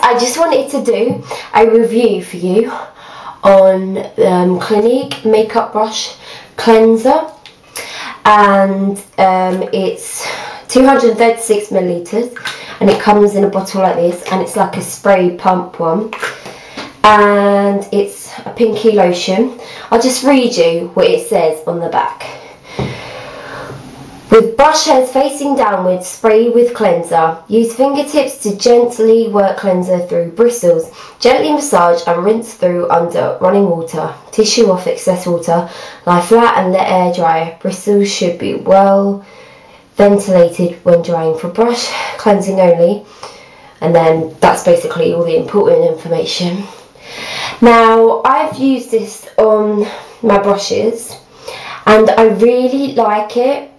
I just wanted to do a review for you on Clinique makeup brush cleanser, and it's 236 millilitres, and it comes in a bottle like this, and it's like a spray pump one, and it's a pinky lotion. I'll just read you what it says on the back. With brush heads facing downwards, spray with cleanser. Use fingertips to gently work cleanser through bristles. Gently massage and rinse through under running water. Tissue off excess water. Lie flat and let air dry. Bristles should be well ventilated when drying. For brush cleansing only. And then that's basically all the important information. Now, I've used this on my brushes and I really like it.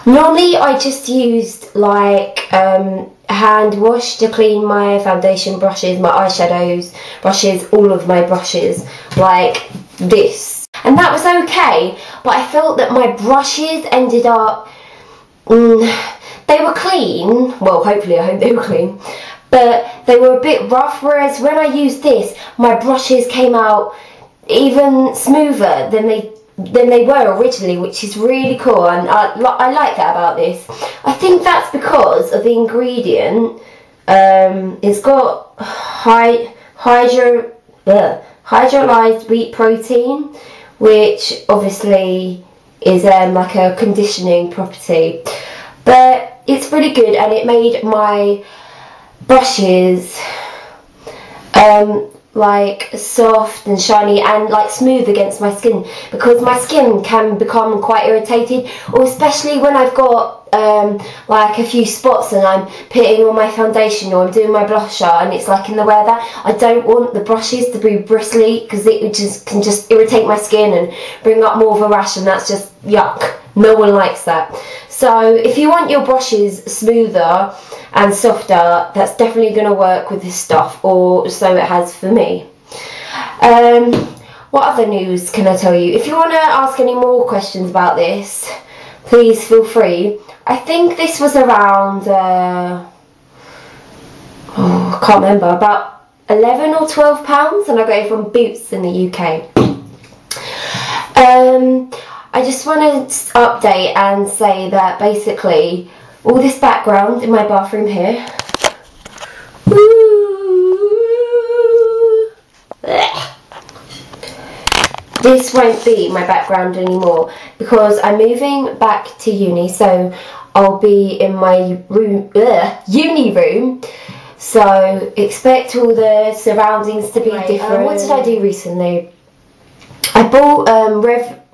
Normally I just used like hand wash to clean my foundation brushes, my eyeshadows brushes, all of my brushes like this, and that was okay, but I felt that my brushes ended up, they were clean, well hopefully I hope they were clean, but they were a bit rough, whereas when I used this my brushes came out even smoother than they were originally, which is really cool, and I like that about this. I think that's because of the ingredient. It's got hydrolyzed wheat protein, which obviously is like a conditioning property, but it's really good, and it made my brushes like soft and shiny and like smooth against my skin, because my skin can become quite irritated, or especially when I've got like a few spots and I'm putting on my foundation or I'm doing my blusher and it's like in the way of that. I don't want the brushes to be bristly, because it can just irritate my skin and bring up more of a rash, and that's just yuck. No one likes that. So if you want your brushes smoother and softer, that's definitely going to work with this stuff, or so it has for me. What other news can I tell you? If you want to ask any more questions about this, please feel free. I think this was around, I can't remember, about 11 or 12 pounds, and I got it from Boots in the UK. I just want to update and say that basically all this background in my bathroom here, this won't be my background anymore, because I'm moving back to uni, so I'll be in my room, uni room, so expect all the surroundings to be different. What did I do recently? I bought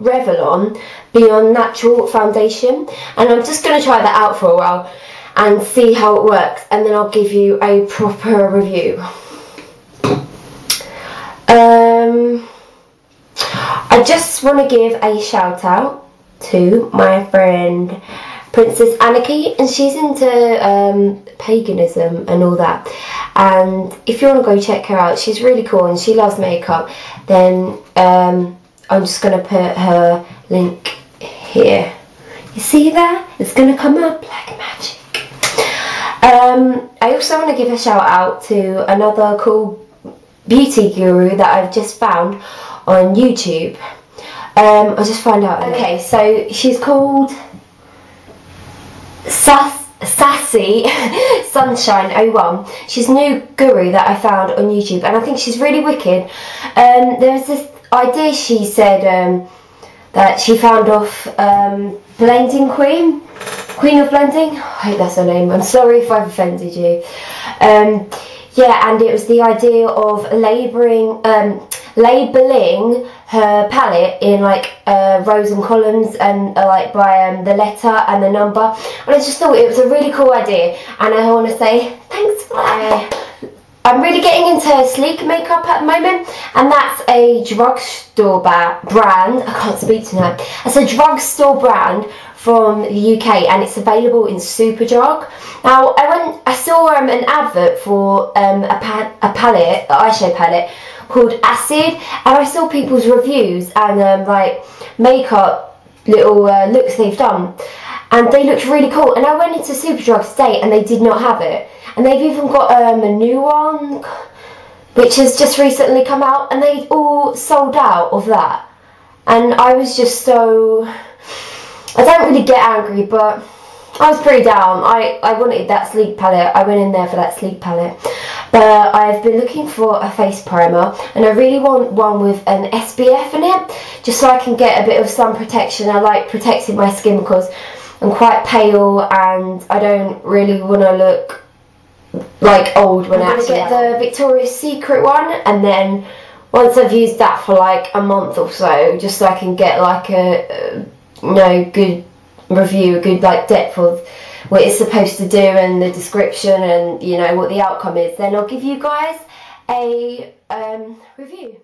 Revlon Beyond Natural foundation, and I'm just going to try that out for a while and see how it works, and then I'll give you a proper review. I just want to give a shout out to my friend Princess Anarchy, and she's into paganism and all that, and if you want to go check her out, she's really cool and she loves makeup, then I'm just going to put her link here. You see that? It's going to come up like magic. I also want to give a shout out to another cool beauty guru that I've just found on YouTube. I'll just find out. Okay, so she's called Sassy Sunshine 01. She's a new guru that I found on YouTube, and I think she's really wicked. There was this idea she said that she found off Blending Queen of Blending. I hope that's her name. I'm sorry if I've offended you. Yeah, and it was the idea of labelling her palette in like rows and columns, and like by the letter and the number, and I just thought it was a really cool idea, and I want to say thanks for that. I'm really getting into sleek makeup at the moment, and that's a drugstore brand. I can't speak tonight. It's a drugstore brand from the UK, and it's available in Superdrug. Now, I saw an advert for a palette, an eyeshadow palette called Acid, and I saw people's reviews and like makeup little looks they've done, and they looked really cool. And I went into Superdrug today and they did not have it. And they've even got a new one which has just recently come out, and they all sold out of that. And I was just so, I don't really get angry, but I was pretty down. I wanted that sleek palette. I went in there for that sleek palette. But I've been looking for a face primer, and I really want one with an SPF in it, just so I can get a bit of sun protection. I like protecting my skin because I'm quite pale and I don't really want to look like old when I actually get the Victoria's Secret one, and then once I've used that for like a month or so, just so I can get like a good review, a good like depth of what it's supposed to do and the description and what the outcome is, then I'll give you guys a review.